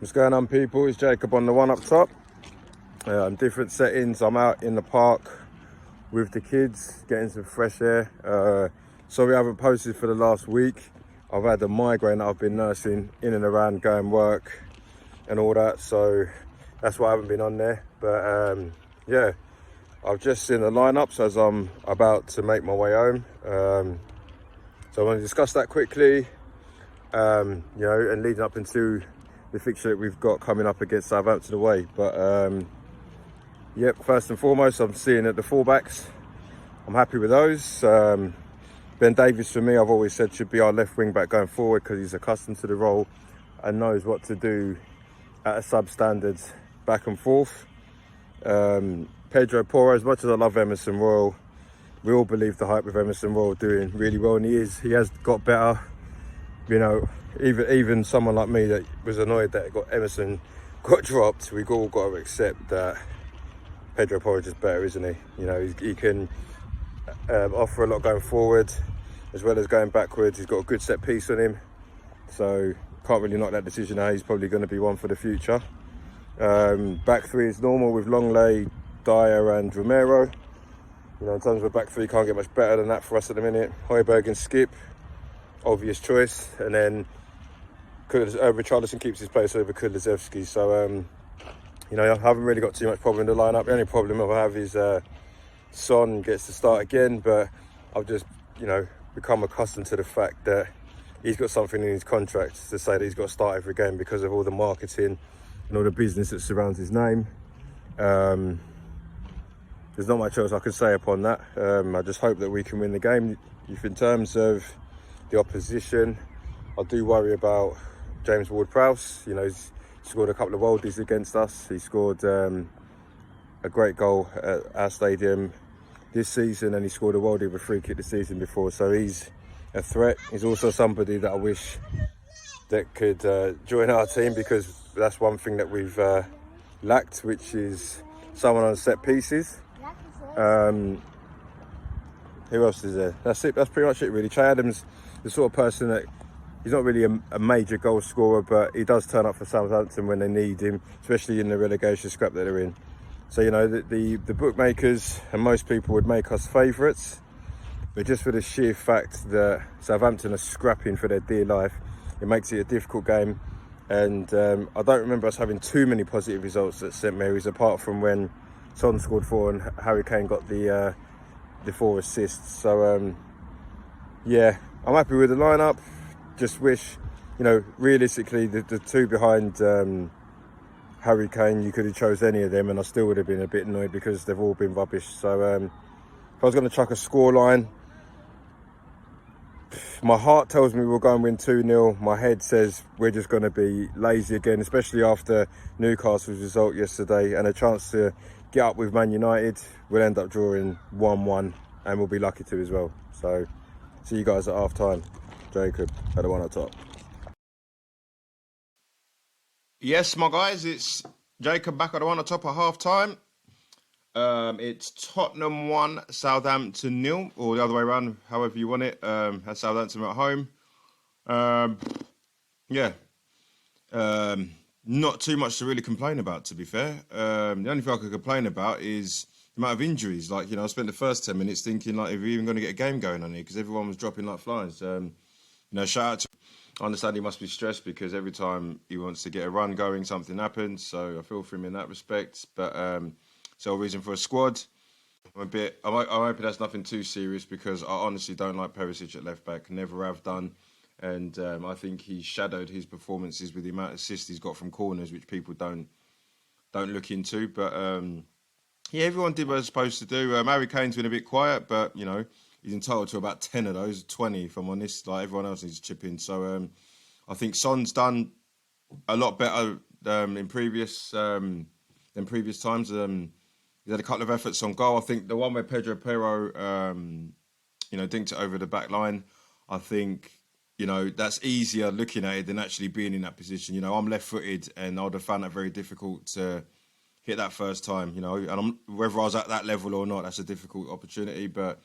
What's going on, people? It's Jacob on the one up top. Different settings. I'm out in the park with the kids, getting some fresh air. Sorry I haven't posted for the last week. I've had a migraine that I've been nursing in and around going work and all that, so that's why I haven't been on there. But yeah, I've just seen the lineups as I'm about to make my way home. So I want to discuss that quickly, and leading up into the fixture that we've got coming up against Southampton away. But yep, first and foremost, I'm seeing at the fullbacks. I'm happy with those. Ben Davies, for me, I've always said should be our left wing back going forward because he's accustomed to the role and knows what to do at a substandard back and forth. Pedro Porro, as much as I love Emerson Royal, we all believe the hype with Emerson Royal doing really well, and he has got better. You know, even someone like me that was annoyed that Emerson got dropped, we've all got to accept that Pedro Porro is just better, isn't he? You know, he can offer a lot going forward as well as going backwards. He's got a good set piece on him, so can't really knock that decision out. He's probably going to be one for the future. Back three is normal with Longley, Dyer and Romero. You know, in terms of back three, can't get much better than that for us at the minute. Højbjerg and Skip, obvious choice, and then Richarlison keeps his place over Kulusevski. So you know, I haven't really got too much problem in the lineup. The only problem I have is Son gets to start again, but I've just, you know, become accustomed to the fact that he's got something in his contract to say that he's got to start every game because of all the marketing and all the business that surrounds his name. There's not much else I can say upon that. I just hope that we can win the game. If in terms of the opposition, I do worry about James Ward-Prowse. You know, he's scored a couple of worldies against us. He scored a great goal at our stadium this season, and he scored a worldie with a free kick the season before. So he's a threat. He's also somebody that I wish that could join our team, because that's one thing that we've lacked, which is someone on set pieces. Who else is there? That's it. That's pretty much it, really. Che Adams, the sort of person that he's not really a major goal scorer, but he does turn up for Southampton when they need him, especially in the relegation scrap that they're in. So, you know, the bookmakers and most people would make us favourites, but just for the sheer fact that Southampton are scrapping for their dear life, it makes it a difficult game. And I don't remember us having too many positive results at St Mary's, apart from when Son scored 4 and Harry Kane got the 4 assists. So yeah, I'm happy with the lineup. Just wish, you know, realistically, the two behind Harry Kane, you could have chose any of them and I still would have been a bit annoyed because they've all been rubbish. So if I was going to chuck a scoreline, my heart tells me we'll go and win 2-0. My head says we're just going to be lazy again, especially after Newcastle's result yesterday and a chance to get up with Man United. We'll end up drawing 1-1 and we'll be lucky to as well. So see you guys at half time. Jacob at the one up top. Yes, my guys, it's Jacob back at the one at top at half time. It's Tottenham 1, Southampton 0, or the other way around, however you want it. Has Southampton at home. Not too much to really complain about, to be fair. The only thing I could complain about is the amount of injuries. Like, you know, I spent the first 10 minutes thinking, like, if we're even going to get a game going on here, because everyone was dropping like flies. You know, shout out to... I understand he must be stressed because every time he wants to get a run going, something happens. So I feel for him in that respect. But so a reason for a squad. I'm hoping that's nothing too serious because I honestly don't like Perisic at left back. Never have done. And I think he shadowed his performances with the amount of assists he's got from corners, which people don't look into. But yeah, everyone did what they're supposed to do. Harry Kane's been a bit quiet, but you know, he's entitled to about 10 of those, 20 if I'm honest. Like, everyone else needs to chip in. So I think Son's done a lot better in previous times. He's had a couple of efforts on goal. I think the one where Pedro Porro, you know, dinked it over the back line, I think, you know, that's easier looking at it than actually being in that position. You know, I'm left-footed and I would have found that very difficult to hit that first time, you know. And whether I was at that level or not, that's a difficult opportunity. But,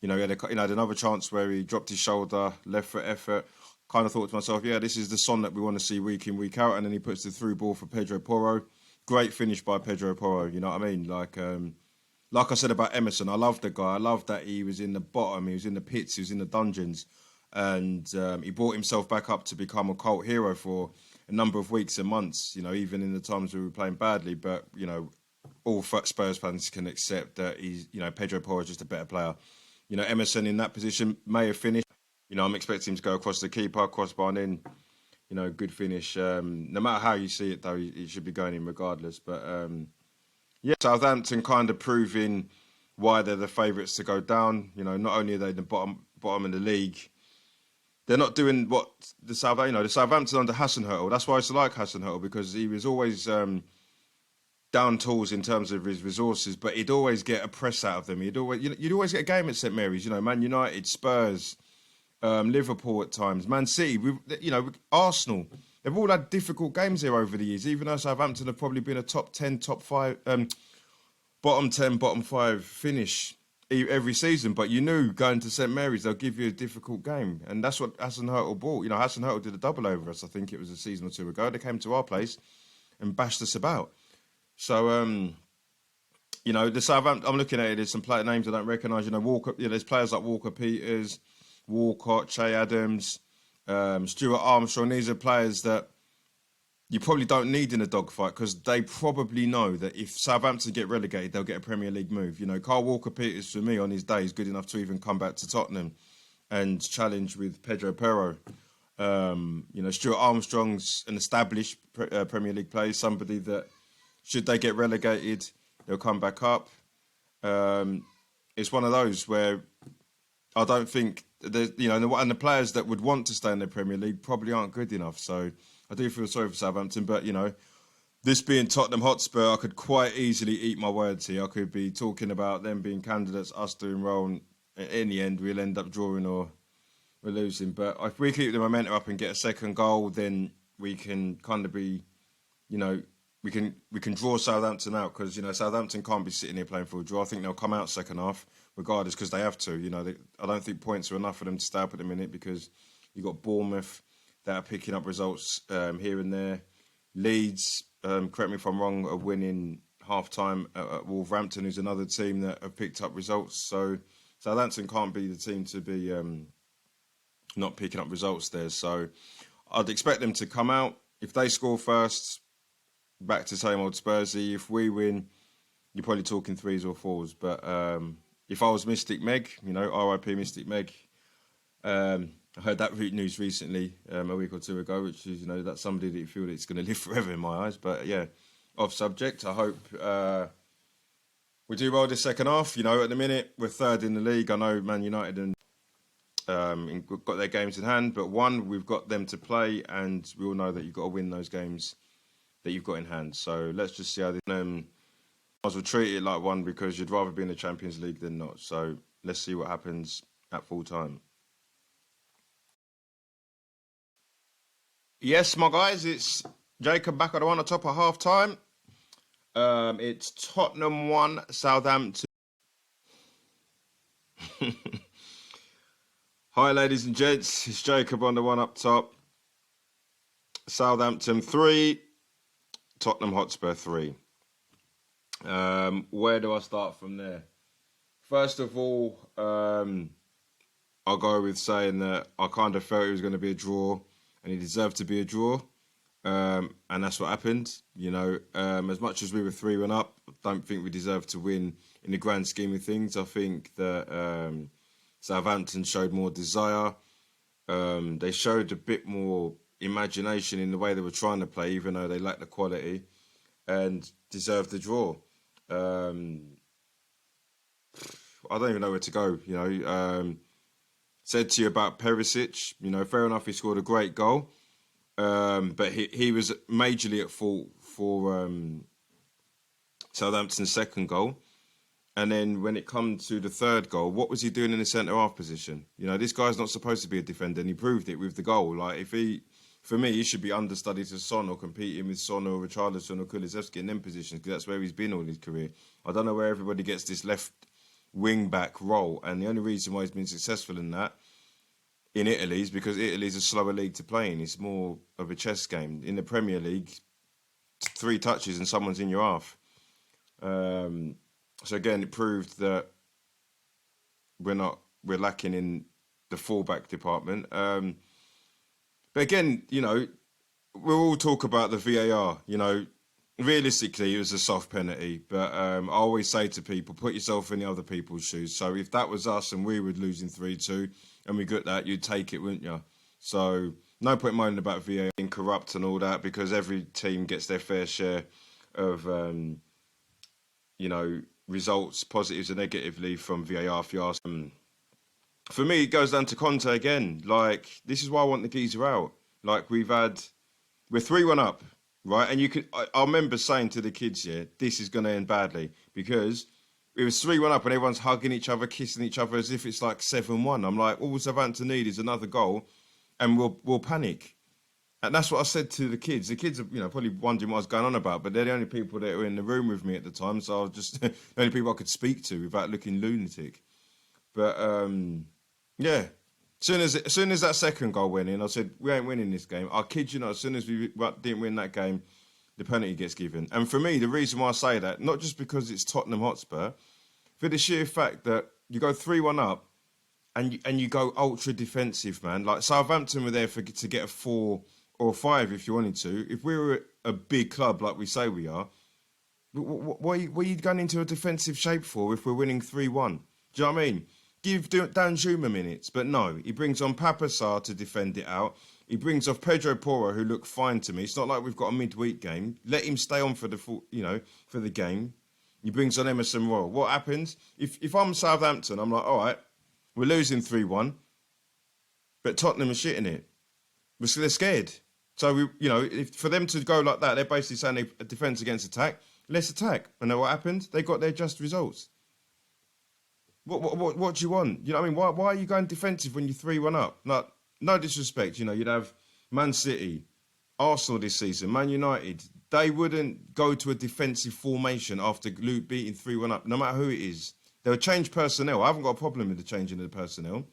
you know, he had another chance where he dropped his shoulder, left foot effort. kind of thought to myself, yeah, this is the Son that we want to see week in, week out. And then he puts the through ball for Pedro Porro. Great finish by Pedro Porro, you know what I mean? Like I said about Emerson, I love the guy. I love that he was in the bottom, he was in the pits, he was in the dungeons. And he brought himself back up to become a cult hero for a number of weeks and months, you know, even in the times we were playing badly. But, you know, all Spurs fans can accept that Pedro Porro is just a better player. You know, Emerson in that position may have finished. You know, I'm expecting him to go across the keeper, crossbar in. You know, good finish. No matter how you see it, though, he should be going in regardless. But, yeah, Southampton kind of proving why they're the favourites to go down. You know, not only are they the bottom of the league, they're not doing what the Southampton under Hasenhüttl. That's why I used to like Hasenhüttl, because he was always down tools in terms of his resources, but he'd always get a press out of them. You'd always get a game at St Mary's. You know, Man United, Spurs, Liverpool at times, Man City. Arsenal. They've all had difficult games here over the years. Even though Southampton have probably been a top 10, top 5, bottom 10, bottom 5 finish every season. But you knew going to St Mary's they'll give you a difficult game, and that's what Hasenhüttl brought. You know, Hasenhüttl did a double over us. I think it was a season or two ago. They came to our place and bashed us about. So, the Southampton, I'm looking at it, there's some player names I don't recognise. You know, Walker, there's players like Walker Peters, Walcott, Che Adams, Stuart Armstrong. These are players that you probably don't need in a dogfight, because they probably know that if Southampton get relegated, they'll get a Premier League move. You know, Carl Walker Peters, for me, on his day, is good enough to even come back to Tottenham and challenge with Pedro Porro. Stuart Armstrong's an established Premier League player, somebody that, should they get relegated, they'll come back up. It's one of those where I don't think and the players that would want to stay in the Premier League probably aren't good enough. So I do feel sorry for Southampton, but this being Tottenham Hotspur, I could quite easily eat my words here. I could be talking about them being candidates, us doing well, and in the end we'll end up drawing or we're losing. But if we keep the momentum up and get a second goal, then we can kind of be, we can draw Southampton out, because Southampton can't be sitting here playing for a draw. I think they'll come out second half regardless, because they have to. I don't think points are enough for them to stay up at the minute, because you've got Bournemouth that are picking up results here and there. Leeds, correct me if I'm wrong, are winning half time at Wolverhampton, who's another team that have picked up results. So Southampton can't be the team to be not picking up results there. So I'd expect them to come out. If they score first, back to same old Spursy. If we win, you're probably talking 3s or 4s. But if I was Mystic Meg, RIP Mystic Meg, I heard that news recently, a week or two ago, which is, that's somebody that you feel that it's going to live forever in my eyes. But yeah, off subject, I hope we do well this second half. At the minute, we're third in the league. I know Man United and got their games in hand, but we've got them to play, and we all know that you've got to win those games that you've got in hand. So let's just see how this. I will treat it like one, because you'd rather be in the Champions League than not. So let's see what happens at full time. Yes, my guys, it's Jacob back at the one at top of half time. It's Tottenham 1, Southampton. Hi, ladies and gents. It's Jacob on the one up top. Southampton 3, Tottenham Hotspur 3. Where do I start from there? First of all, I'll go with saying that I kind of felt it was going to be a draw, and it deserved to be a draw. And that's what happened. As much as we were 3-1 up, I don't think we deserved to win in the grand scheme of things. I think that Southampton showed more desire. They showed a bit more imagination in the way they were trying to play, even though they lacked the quality, and deserved the draw. I don't even know where to go. Said to you about Perisic, fair enough, he scored a great goal, but he was majorly at fault for Southampton's second goal. And then when it comes to the third goal, what was he doing in the centre-half position? This guy's not supposed to be a defender, and he proved it with the goal. For me, he should be understudy to Son, or competing with Son or Richarlison or Kulusevski in them positions, because that's where he's been all his career. I don't know where everybody gets this left wing-back role, and the only reason why he's been successful in that in Italy's because Italy's a slower league to play in. It's more of a chess game. In the Premier League, 3 touches and someone's in your half. So again, it proved that we're lacking in the fullback department. But again, we'll all talk about the VAR. Realistically, it was a soft penalty. But I always say to people, put yourself in the other people's shoes. So if that was us and we were losing 3-2 and we got that, you'd take it, wouldn't you? So no point minding about VAR being corrupt and all that because every team gets their fair share of, results, positives and negatively from VAR, if you ask them. For me, it goes down to Conte again. This is why I want the geezer out. We're 3-1 up, right? And I remember saying to the kids, this is going to end badly because it was 3-1 up and everyone's hugging each other, kissing each other as if it's 7-1. I'm like, all Southampton need is another goal and we'll panic. And that's what I said to the kids. The kids are, probably wondering what I was going on about, but they're the only people that were in the room with me at the time. So I was just the only people I could speak to without looking lunatic. But, yeah. As soon as that second goal went in, I said, we ain't winning this game. I kid you not, as soon as we didn't win that game, the penalty gets given. And for me, the reason why I say that, not just because it's Tottenham Hotspur, for the sheer fact that you go 3-1 up and you go ultra defensive, man. Southampton were there to get a 4 or 5 if you wanted to. If we were a big club like we say we are, what are you going into a defensive shape for if we're winning 3-1? Do you know what I mean? Give Dan Juma minutes, but no. He brings on Sarr to defend it out. He brings off Pedro Porro, who looked fine to me. It's not like we've got a midweek game. Let him stay on for the game. He brings on Emerson Royal. What happens? If I'm Southampton, I'm like, all right, we're losing 3-1, but Tottenham are shitting it. They're scared. So, for them to go like that, they're basically saying they defence against attack. Let's attack. And then what happened? They got their just results. What do you want? You know what I mean? Why are you going defensive when you're 3-1 up? No disrespect. You'd have Man City, Arsenal this season, Man United. They wouldn't go to a defensive formation after beating 3-1 up, no matter who it is. They'll change personnel. I haven't got a problem with the changing of the personnel.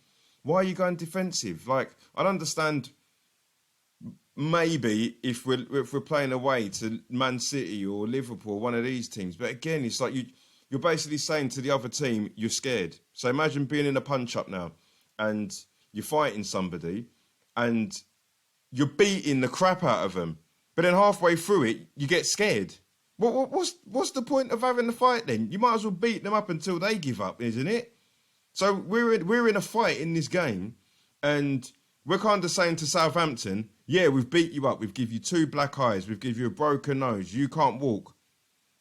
Why are you going defensive? I'd understand maybe if we're playing away to Man City or Liverpool, one of these teams. But again, it's like you're basically saying to the other team, you're scared. So imagine being in a punch-up now and you're fighting somebody and you're beating the crap out of them. But then halfway through it, you get scared. What's the point of having the fight then? You might as well beat them up until they give up, isn't it? So we're in a fight in this game and we're kind of saying to Southampton, yeah, we've beat you up. We've give you 2 black eyes. We've give you a broken nose. You can't walk.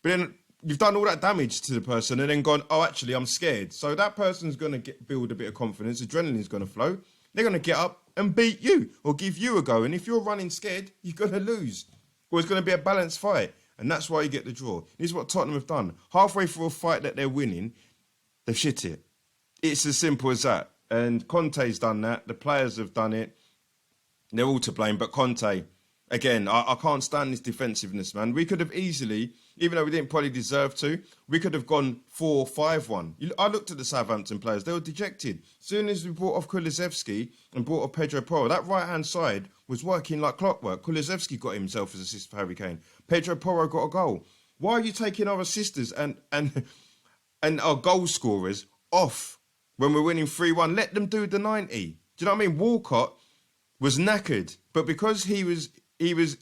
But then you've done all that damage to the person and then gone, oh, actually, I'm scared. So that person's going to build a bit of confidence. Adrenaline's going to flow. They're going to get up and beat you or give you a go. And if you're running scared, you're going to lose. Or it's going to be a balanced fight. And that's why you get the draw. This is what Tottenham have done. Halfway through a fight that they're winning, they've shit it. It's as simple as that. And Conte's done that. The players have done it. They're all to blame. But Conte, again, I can't stand this defensiveness, man. We could have easily, even though we didn't probably deserve to, we could have gone 4-5-1. I looked at the Southampton players. They were dejected. As soon as we brought off Kulusevski and brought off Pedro Porro, that right-hand side was working like clockwork. Kulusevski got himself as assist for Harry Kane. Pedro Porro got a goal. Why are you taking our assisters and our goal scorers off when we're winning 3-1? Let them do the 90. Do you know what I mean? Walcott was knackered, but because he was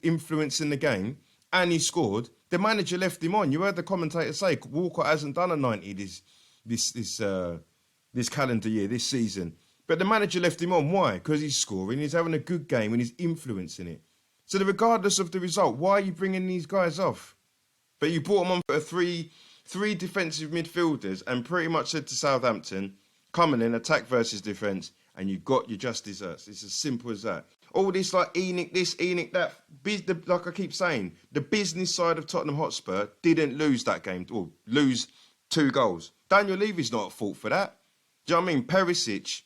influencing the game and he scored, the manager left him on. You heard the commentator say Walcott hasn't done a 90 this calendar year, this season. But the manager left him on. Why? Because he's scoring, he's having a good game and he's influencing it. So regardless of the result, why are you bringing these guys off? But you brought them on for three defensive midfielders and pretty much said to Southampton, coming in, attack versus defence, and you got your just desserts. It's as simple as that. All this Enoch this, Enoch that, like I keep saying, the business side of Tottenham Hotspur didn't lose that game, or lose 2 goals. Daniel Levy's not at fault for that. Do you know what I mean? Perisic,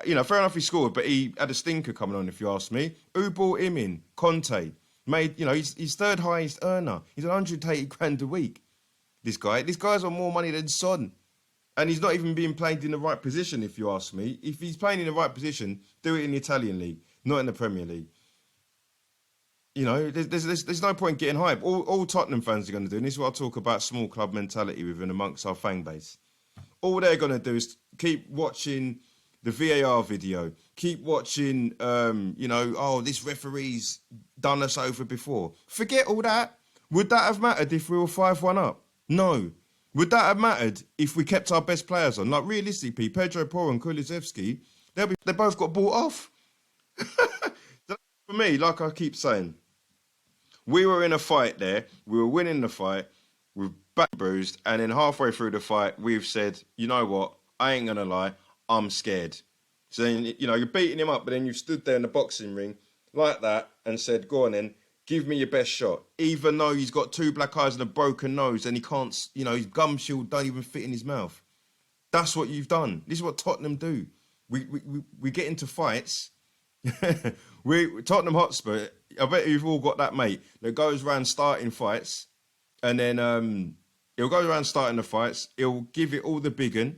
fair enough he scored, but he had a stinker coming on, if you ask me. Who brought him in? Conte. Made, he's 3rd highest earner. He's on 180 grand a week. This guy's on more money than Son. And he's not even being played in the right position, if you ask me. If he's playing in the right position, do it in the Italian league, not in the Premier League. You know, there's no point getting hype. All Tottenham fans are going to do, and this is what I talk about small club mentality within amongst our fan base. All they're going to do is keep watching the VAR video, keep watching, this referee's done us over before. Forget all that. Would that have mattered if we were 5-1 up? No. Would that have mattered if we kept our best players on? Like, realistically, Pedro Porro and Kulusevski, they both got bought off. For me, like I keep saying, we were in a fight there. We were winning the fight. We've back bruised. And then halfway through the fight, we've said, you know what? I ain't going to lie. I'm scared. So then, you're beating him up, but then you've stood there in the boxing ring like that and said, go on then, give me your best shot. Even though he's got 2 black eyes and a broken nose and he can't, his gum shield don't even fit in his mouth. That's what you've done. This is what Tottenham do. We get into fights. Tottenham Hotspur, I bet you've all got that mate that goes around starting fights, and then he'll go around starting the fights. He'll give it all the big un.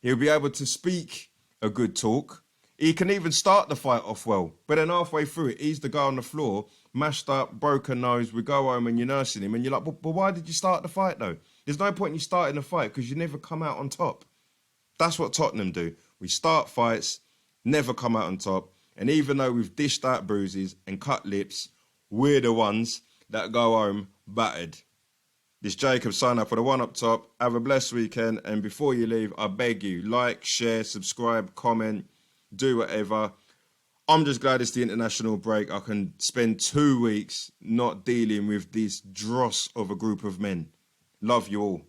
He'll be able to speak a good talk. He can even start the fight off well, but then halfway through it, he's the guy on the floor, mashed up, broken nose. We go home and you're nursing him, and you're like, but why did you start the fight though? There's no point in you starting the fight because you never come out on top. That's what Tottenham do. We start fights, never come out on top. And even though we've dished out bruises and cut lips, we're the ones that go home battered. This Jacob, sign up for the one up top. Have a blessed weekend. And before you leave, I beg you, like, share, subscribe, comment, do whatever. I'm just glad it's the international break. I can spend 2 weeks not dealing with this dross of a group of men. Love you all.